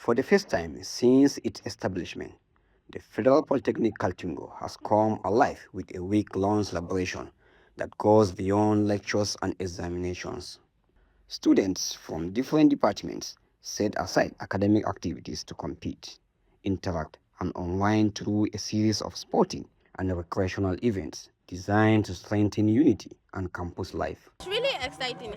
For the first time since its establishment, the Federal Polytechnic Kaltungo has come alive with a week-long celebration that goes beyond lectures and examinations. Students from different departments set aside academic activities to compete, interact, and unwind through a series of sporting and recreational events designed to strengthen unity and campus life. It's really exciting.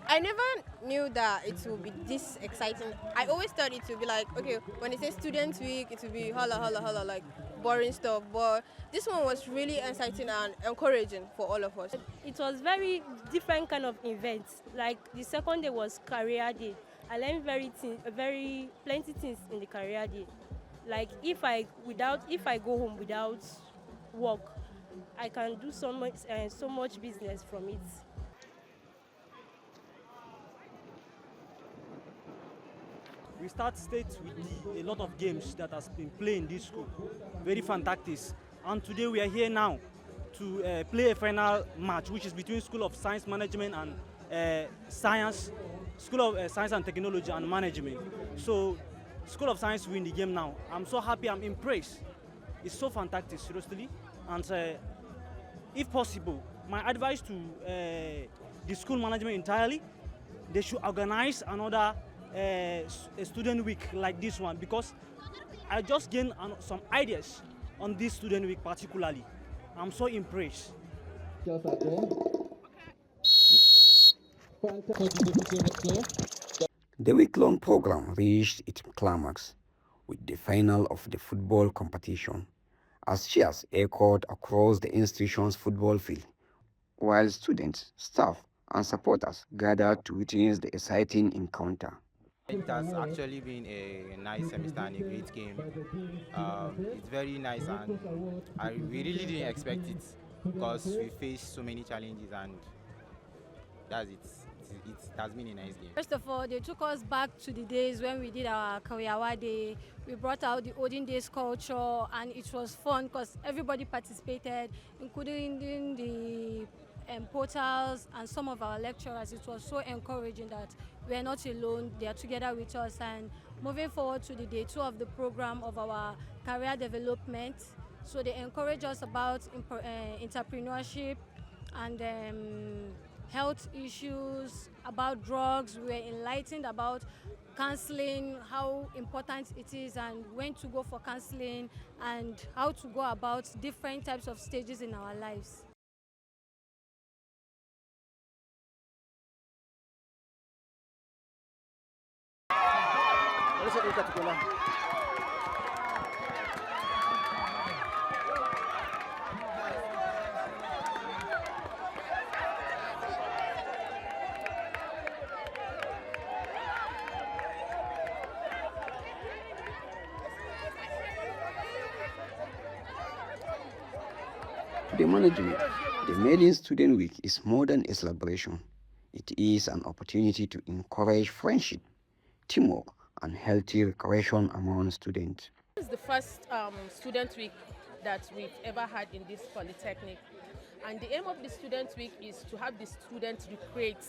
I never knew that it would be this exciting. I always thought it would be like, okay, when it says student week, it would be holla, holla, holla, like boring stuff. But this one was really exciting and encouraging for all of us. It was very different kind of events. Like the second day was career day. I learned very plenty things in the career day. Like if I go home without work, I can do so much business from it. We start state with a lot of games that has been played in this school. Very fantastic. And today we are here now to play a final match, which is between School of Science Management and School of Science and Technology and Management. So School of Science win the game now. I'm so happy, I'm impressed. It's so fantastic, seriously. And if possible, my advice to the school management entirely, they should organize another a student week like this one, because I just gained some ideas on this student week particularly. I'm so impressed. The week-long program reached its climax with the final of the football competition, as cheers echoed across the institution's football field, while students, staff, and supporters gathered to witness the exciting encounter. It has actually been a nice semester and a great game. It's very nice, and we really didn't expect it because we faced so many challenges, and that's it. It has been a nice game. First of all, they took us back to the days when we did our Kawiawa Day. We brought out the olden days culture, and it was fun because everybody participated, including the portals and some of our lecturers. It was so encouraging that we are not alone, they are together with us. And moving forward to the day 2 of the program of our career development, so they encourage us about entrepreneurship and health issues, about drugs. We were enlightened about counseling, how important it is and when to go for counseling, and how to go about different types of stages in our lives. To the management, the Maiden Student Week is more than a celebration. It is an opportunity to encourage friendship, teamwork, and healthy recreation among students. This is the first student week that we've ever had in this polytechnic. And the aim of the student week is to have the students recreate.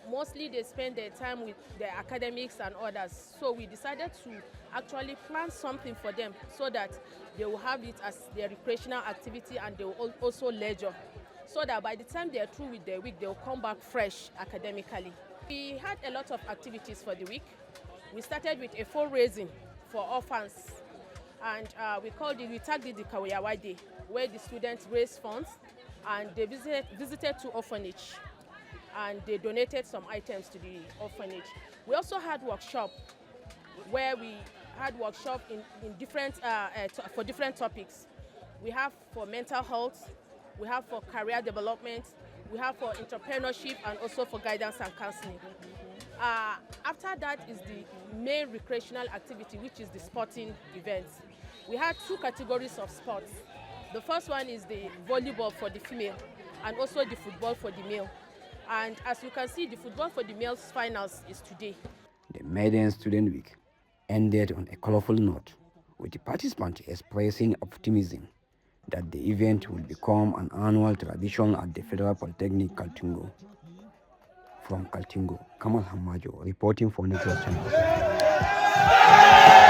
Mostly they spend their time with their academics and others. So we decided to actually plan something for them so that they will have it as their recreational activity, and they will also leisure. So that by the time they are through with their week, they will come back fresh academically. We had a lot of activities for the week. We started with a fundraising for orphans, and we tagged it the Kawiawa Day, where the students raised funds and they visited 2 orphanages, and they donated some items to the orphanage. We also had workshop where we had workshop in different for different topics. We have for mental health, we have for career development, we have for entrepreneurship, and also for guidance and counseling. After that is the main recreational activity, which is the sporting events. We had 2 categories of sports. The first one is the volleyball for the female, and also the football for the male. And as you can see, the football for the males finals is today. The Maiden Student Week ended on a colorful note, with the participants expressing optimism that the event will become an annual tradition at the Federal Polytechnic Kaltungo. From Kaltungo, Kamal Hamajo reporting for Network Channel. Yay!